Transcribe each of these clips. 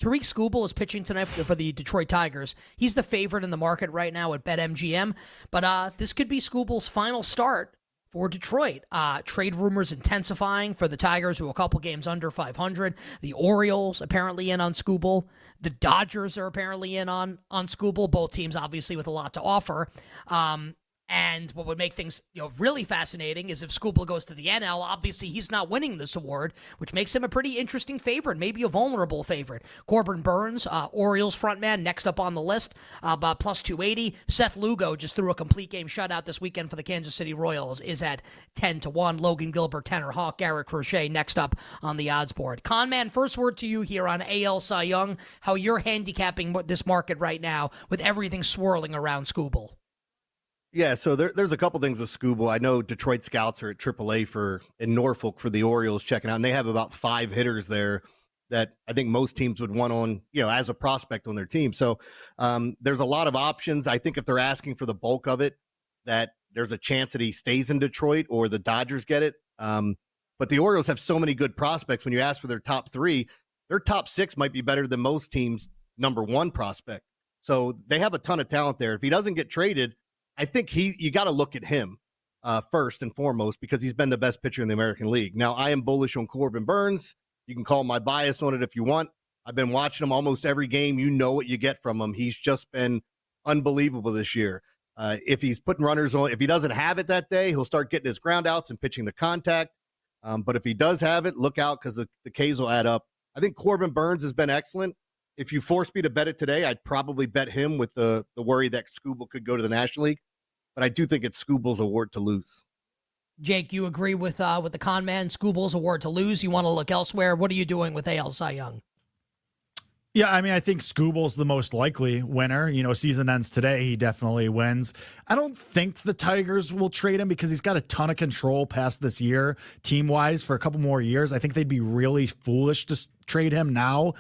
Tariq Skubal is pitching tonight for the Detroit Tigers. He's the favorite in the market right now at BetMGM, but this could be Skubal's final start for Detroit. Trade rumors intensifying for the Tigers, who are a couple games under 500. The Orioles apparently in on Skubal. The Dodgers are apparently in on Skubal. Both teams obviously with a lot to offer. And what would make things really fascinating is if Skubal goes to the NL, obviously he's not winning this award, which makes him a pretty interesting favorite, maybe a vulnerable favorite. Corbin Burns, Orioles frontman, next up on the list, about plus 280. Seth Lugo just threw a complete game shutout this weekend for the Kansas City Royals, is at 10-1. Logan Gilbert, Tanner Houck, Garrett Crochet next up on the odds board. Conman, first word to you here on AL Cy Young, how you're handicapping this market right now with everything swirling around Skubal. Yeah, so there's a couple things with Skubal. I know Detroit scouts are at AAA in Norfolk for the Orioles checking out, and they have about 5 hitters there that I think most teams would want on, as a prospect on their team. So there's a lot of options. I think if they're asking for the bulk of it, that there's a chance that he stays in Detroit or the Dodgers get it. But the Orioles have so many good prospects. When you ask for their top 3, their top 6 might be better than most teams' number 1 prospect. So they have a ton of talent there. If he doesn't get traded, I think you got to look at him first and foremost because he's been the best pitcher in the American League. Now, I am bullish on Corbin Burns. You can call my bias on it if you want. I've been watching him almost every game. You know what you get from him. He's just been unbelievable this year. If he's putting runners on, if he doesn't have it that day, he'll start getting his ground outs and pitching the contact. But if he does have it, look out because the Ks will add up. I think Corbin Burns has been excellent. If you force me to bet it today, I'd probably bet him with the worry that Skubal could go to the National League. But I do think it's Skubal's award to lose. Jake, you agree with the con man? Skubal's award to lose. You want to look elsewhere? What are you doing with AL Cy Young? Yeah, I mean, I think Skubal's the most likely winner. Season ends today. He definitely wins. I don't think the Tigers will trade him because he's got a ton of control past this year, team-wise, for a couple more years. I think they'd be really foolish to trade him now.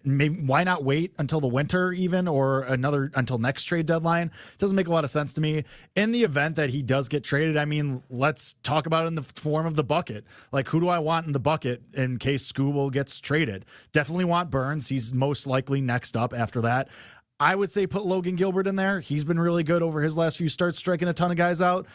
Maybe why not wait until the winter even or until next trade deadline? Doesn't make a lot of sense to me. In the event that he does get traded, I mean, let's talk about it in the form of the bucket. Like, who do I want in the bucket in case Skubal gets traded? Definitely want Burns. He's most likely next up after that. I would say put Logan Gilbert in there. He's been really good over his last few starts, striking a ton of guys out.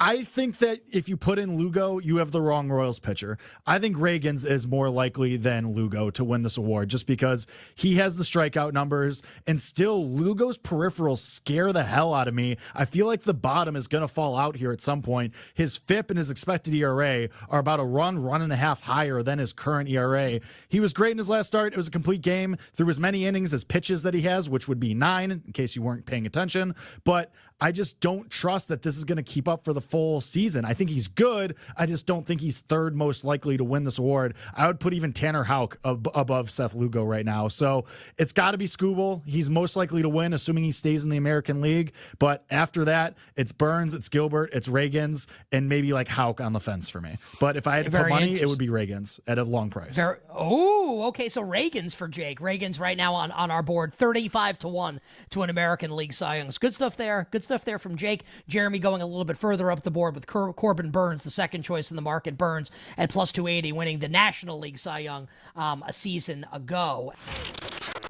I think that if you put in Lugo, you have the wrong Royals pitcher. I think Ragans is more likely than Lugo to win this award just because he has the strikeout numbers, and still Lugo's peripherals scare the hell out of me. I feel like the bottom is going to fall out here at some point. His FIP and his expected ERA are about a run and a half higher than his current ERA. He was great in his last start. It was a complete game through as many innings as pitches that he has, which would be 9 in case you weren't paying attention. But I just don't trust that this is going to keep up for the full season. I think he's good. I just don't think he's third most likely to win this award. I would put even Tanner Houck above Seth Lugo right now. So it's got to be Skubal. He's most likely to win, assuming he stays in the American League. But after that, it's Burns, it's Gilbert, it's Ragans, and maybe like Houck on the fence for me. But if I had to put money, it would be Ragans at a long price. Okay. So Ragans for Jake. Ragans right now on our board, 35-1 to an American League Cy Young. Good stuff there. Good stuff there from Jake. Jeremy going a little bit further up the board with Corbin Burns, the second choice in the market. Burns at plus 280, winning the National League Cy Young a season ago.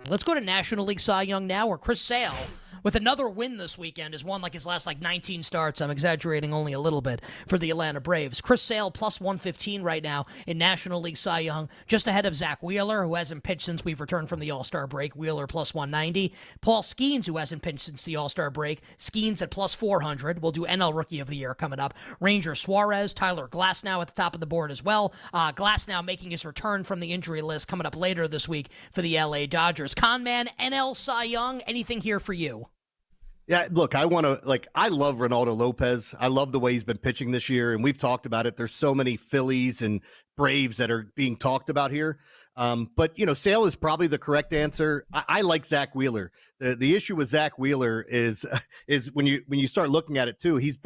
Let's go to National League Cy Young now, where Chris Sale, with another win this weekend, has won like his last 19 starts. I'm exaggerating only a little bit for the Atlanta Braves. Chris Sale plus 115 right now in National League Cy Young, just ahead of Zach Wheeler, who hasn't pitched since we've returned from the All-Star break. Wheeler plus 190. Paul Skeens, who hasn't pitched since the All-Star break. Skeens at plus 400. We'll do NL Rookie of the Year coming up. Ranger Suarez, Tyler Glasnow at the top of the board as well. Glasnow making his return from the injury list coming up later this week for the LA Dodgers. Conman, NL Cy Young, anything here for you? Yeah, look, I love Ronaldo Lopez. I love the way he's been pitching this year, and we've talked about it. There's so many Phillies and Braves that are being talked about here. But Sale is probably the correct answer. I like Zach Wheeler. The issue with Zach Wheeler is when you start looking at it too, he's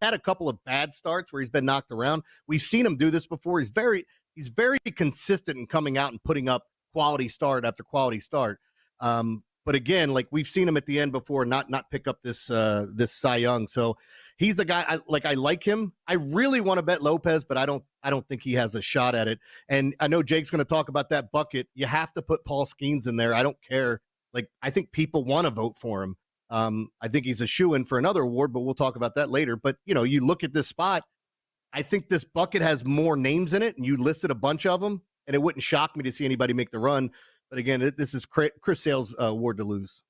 had a couple of bad starts where he's been knocked around. We've seen him do this before. He's very consistent in coming out and putting up quality start after quality start. But again, like we've seen him at the end before, not pick up this Cy Young. So he's the guy. I like him. I really want to bet Lopez, but I don't think he has a shot at it. And I know Jake's going to talk about that bucket. You have to put Paul Skeens in there. I don't care. Like, I think people want to vote for him. I think he's a shoo-in for another award, but we'll talk about that later. But, you look at this spot, I think this bucket has more names in it, and you listed a bunch of them, and it wouldn't shock me to see anybody make the run. But again, this is Chris Sale's award to lose.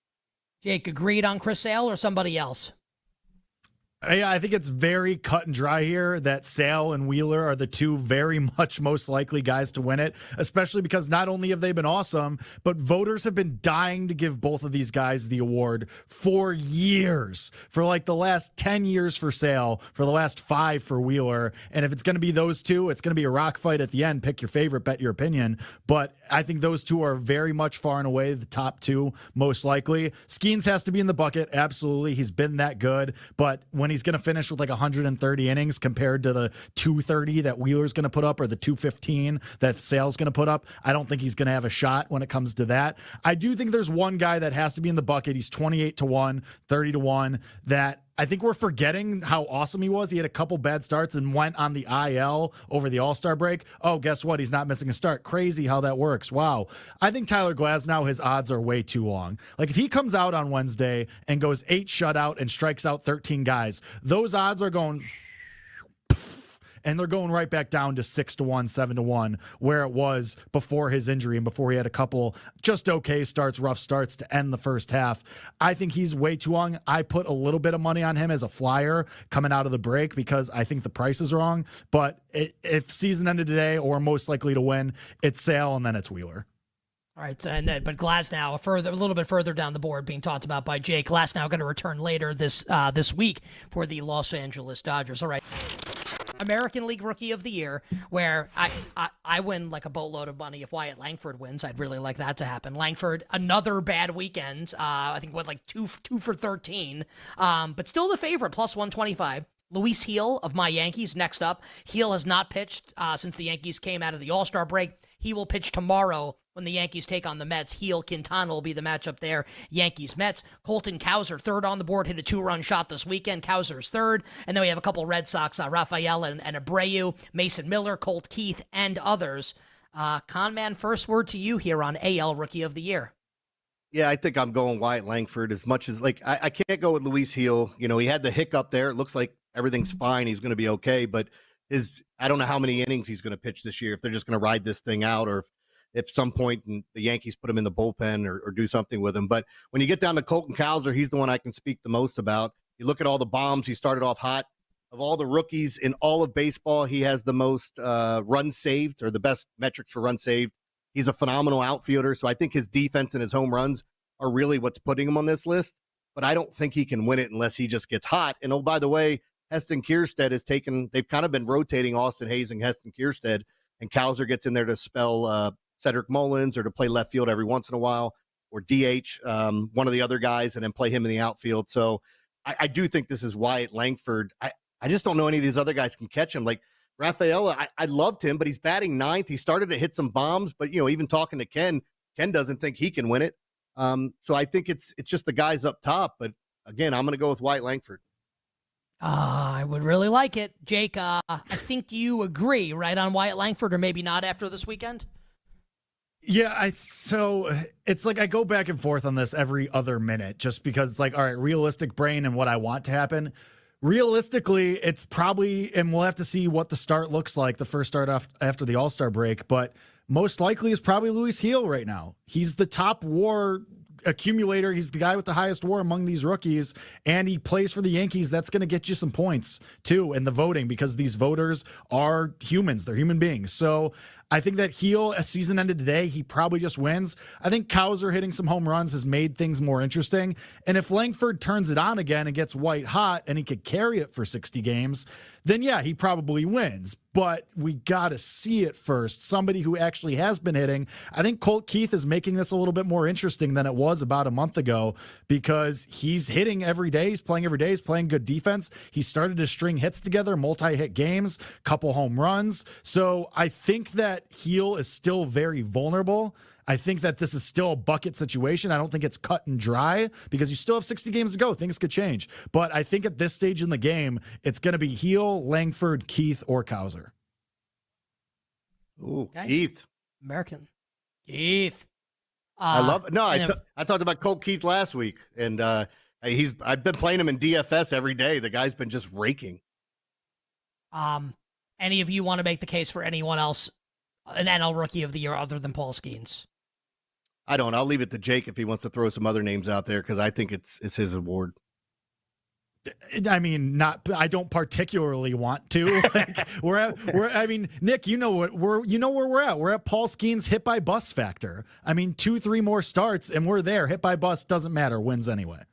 Jake, agreed on Chris Sale or somebody else? Yeah, I think it's very cut and dry here that Sale and Wheeler are the two very much most likely guys to win it, especially because not only have they been awesome, but voters have been dying to give both of these guys the award for years, for like the last 10 years for Sale, for the last 5 for Wheeler. And if it's going to be those two, it's going to be a rock fight at the end. Pick your favorite, bet your opinion. But I think those two are very much far and away the top two most likely. Skeens has to be in the bucket. Absolutely. He's been that good. But when he's going to finish with like 130 innings compared to the 230 that Wheeler's going to put up or the 215 that Sale's going to put up, I don't think he's going to have a shot when it comes to that. I do think there's one guy that has to be in the bucket. He's 28-1, 30-1 that I think we're forgetting how awesome he was. He had a couple bad starts and went on the IL over the All-Star break. Oh, guess what? He's not missing a start. Crazy how that works. Wow. I think Tyler Glasnow, his odds are way too long. Like if he comes out on Wednesday and goes 8 shutout and strikes out 13 guys, those odds are going... and they're going right back down to 6-1, 7-1, where it was before his injury and before he had a couple just okay starts, rough starts to end the first half. I think he's way too long. I put a little bit of money on him as a flyer coming out of the break because I think the price is wrong. But if season ended today or most likely to win, it's Sale and then it's Wheeler. All right, but Glasnow, a little bit further down the board, being talked about by Jake. Glasnow going to return later this week for the Los Angeles Dodgers. All right. American League Rookie of the Year, where I win like a boatload of money if Wyatt Langford wins. I'd really like that to happen. Langford, another bad weekend. I think went like 2 for 13, but still the favorite, plus 125. Luis Gil of my Yankees next up. Gil has not pitched since the Yankees came out of the All-Star break. He will pitch tomorrow when the Yankees take on the Mets. Gil-Quintana will be the matchup there. Yankees-Mets. Colton Cowser, third on the board, hit a 2-run shot this weekend. Cowser's third. And then we have a couple Red Sox, Rafael and Abreu, Mason Miller, Colt Keith, and others. Conman, first word to you here on AL Rookie of the Year. Yeah, I think I'm going Wyatt Langford as much as, like, I can't go with Luis Gil. He had the hiccup there. It looks like everything's fine. He's going to be okay. But I don't know how many innings he's going to pitch this year, if they're just going to ride this thing out, or if some point the Yankees put him in the bullpen or do something with him. But when you get down to Colton Cowser, he's the one I can speak the most about. You look at all the bombs. He started off hot. Of all the rookies in all of baseball, he has the most runs saved, or the best metrics for runs saved. He's a phenomenal outfielder. So I think his defense and his home runs are really what's putting him on this list. But I don't think he can win it unless he just gets hot. And oh, by the way, Heston Kjerstad they've kind of been rotating Austin Hayes and Heston Kjerstad, and Cowser gets in there to spell Cedric Mullins or to play left field every once in a while, or DH one of the other guys and then play him in the outfield. So I do think this is Wyatt Langford. I just don't know any of these other guys can catch him. Like Rafaela, I loved him, but he's batting ninth. He started to hit some bombs, but even talking to Ken doesn't think he can win it. So I think it's just the guys up top. But again, I'm going to go with Wyatt Langford. I would really like it. Jake, I think you agree, right, on Wyatt Langford, or maybe not after this weekend? Yeah, so it's like I go back and forth on this every other minute just because it's like, all right, realistic brain and what I want to happen. Realistically, it's probably, and we'll have to see what the start looks like, the first start after the All-Star break, but most likely is probably Luis Gil right now. He's the top WAR accumulator. He's the guy with the highest WAR among these rookies, and he plays for the Yankees. That's going to get you some points too in the voting, because these voters are humans. They're human beings. So I think that Gil, a season ended today, he probably just wins. I think Cowser hitting some home runs has made things more interesting. And if Langford turns it on again and gets white hot and he could carry it for 60 games, then yeah, he probably wins. But we got to see it first. Somebody who actually has been hitting. I think Colt Keith is making this a little bit more interesting than it was about a month ago, because he's hitting every day. He's playing every day. He's playing good defense. He started to string hits together, multi-hit games, couple home runs. So I think that that heel is still very vulnerable. I think that this is still a bucket situation. I don't think it's cut and dry because you still have 60 games to go. Things could change. But I think at this stage in the game, it's going to be heel, Langford, Keith, or Cowser. Ooh, Okay. Keith. American. Keith. I love no. and I talked about Colt Keith last week, and I've been playing him in DFS every day. The guy's been just raking. Any of you want to make the case for anyone else, an NL Rookie of the Year other than Paul Skeens? I don't. I'll leave it to Jake if he wants to throw some other names out there because I think it's his award. I mean, I don't particularly want to. Like, I mean, Nick, you know where we're at. We're at Paul Skeens' hit by bus factor. I mean, 2-3 more starts and we're there. Hit by bus doesn't matter. Wins anyway.